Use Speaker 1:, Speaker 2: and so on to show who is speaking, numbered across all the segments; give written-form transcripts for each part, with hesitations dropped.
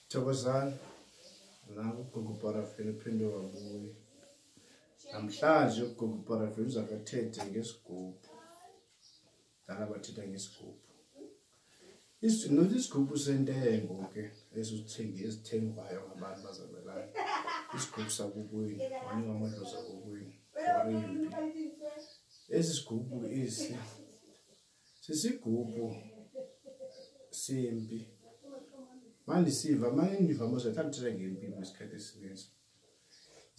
Speaker 1: Thokozani, nangu ugogo parafini uphinde wabuye. Namhlanje ugogo parafini uzakathethe ngesigubhu. Dala bathetha ngesigubhu. Isigubhu sentengo ke esithengwayo ngabantu bazabelana. Isigubhu sakokwenu, wani ngamadlozi akokwenu. Esi sigubhu esi sisigubhu sempi. Manje siva mosathatha ngempilo isikhathi esininzi.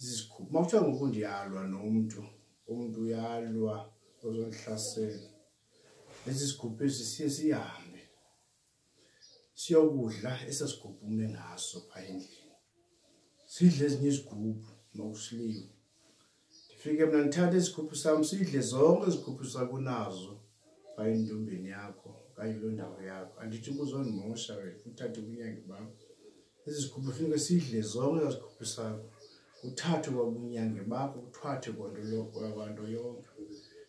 Speaker 1: Isigubhu makuthiwa ngoku ndiyalwa nomuntu, umuntu uyalwa ozonihlasela. Lesi sigubhu esi siye sihambe siyokudla esasigubhu ume ngaso pha endlini. Sidle ezinye izigubhu mawusiliwe. Ndifike mina ndithathe isigubhu sami sidle zonke izigubhu sakunazo pha entombeni yakho okanye kuloo ndawo yakho. Andithi ubuzondimosha wena uthathe ubunyangi bakho. Ezi zigubhu funeka sidle zonke izigubhu sakho. Uthathe kwabunyangi bakho uthwathe kwanto yonke.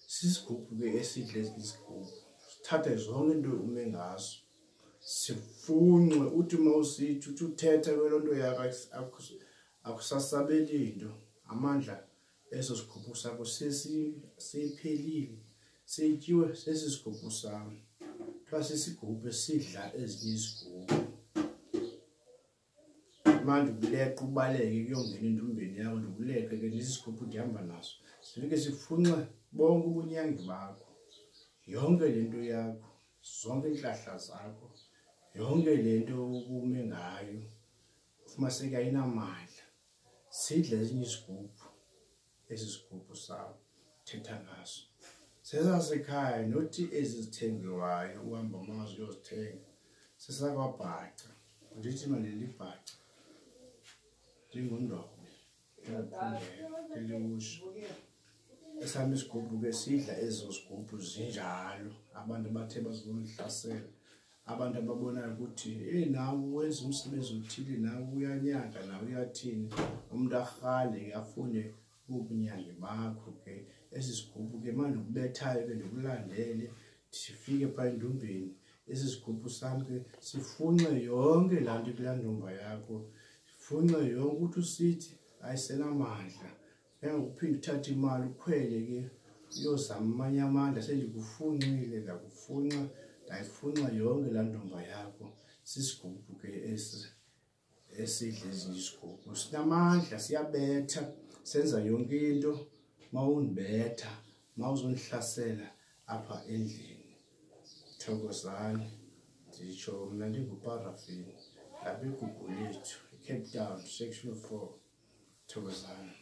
Speaker 1: Sisigubhu ke esidle izigubhu. Sithathe zonke into ume ngaso. Sifunxe uthi mawusithi uthi uthetha kwelo nto yakho akusasabeli into. Amandla eso sigubhu sakho sesiphelile. Sityiwe sesi sigubhu sami. Xa sisigubhu esidla ezinye izigubhu. Manje ubuleqa ubaleke kuyongena entombeni yakho ndikuleqe ke isigubhu ndihamba naso. Sifike sifunxe bonke ubunyangi bakho. Yonke lento yakho, zonke inhlahla zakho, yonke lento ubume ngayo. Ufumaniseke ayinamandla. Sidle ezinye izigubhu. Esi sigubhu sakho thetha ngaso. Sesasekhaya nothi ezizithengiwayo uhamba amazi uyozithenga. Sesakwabhaca. Ndithi maleli bhaca. Ndingundoqo. Ndiliwosha. Esami isigubhu ke sidla ezo zigubhu zinjalo. Abantu bathe bazonihlasela. Abantu ababonayo ukuthi nawe wenza umsebenzi othile, nawe uyanyanga, nawe uyathini. Umuntu arhale afune ubunyangi bakho ke. Esi sigubhu ke manje ukubethayo ke ndikulandele sifike pha entombeni. Esi sigubhu sami ke sifunxe yonke laa nto kulaa ntomba yakho. Sifunxe yonke uthi usithi ayisenamandla. Uphinde uthathe imali ukhwele ke uyozama amanye amandla. Sendikufunxile ndakufunxa ndayifunxa yonke laa ntomba yakho. Sisigubhu ke esidla ezinye izigubhu. Sinamandla, siyabetha, senza yonke into. Mawundibetha, mawuzondihlasela apha endlini. Thokozani, nditsho mna ndinguparafini. Lapha eGubhu lethu, Cape Town, Section 4. Thokozani.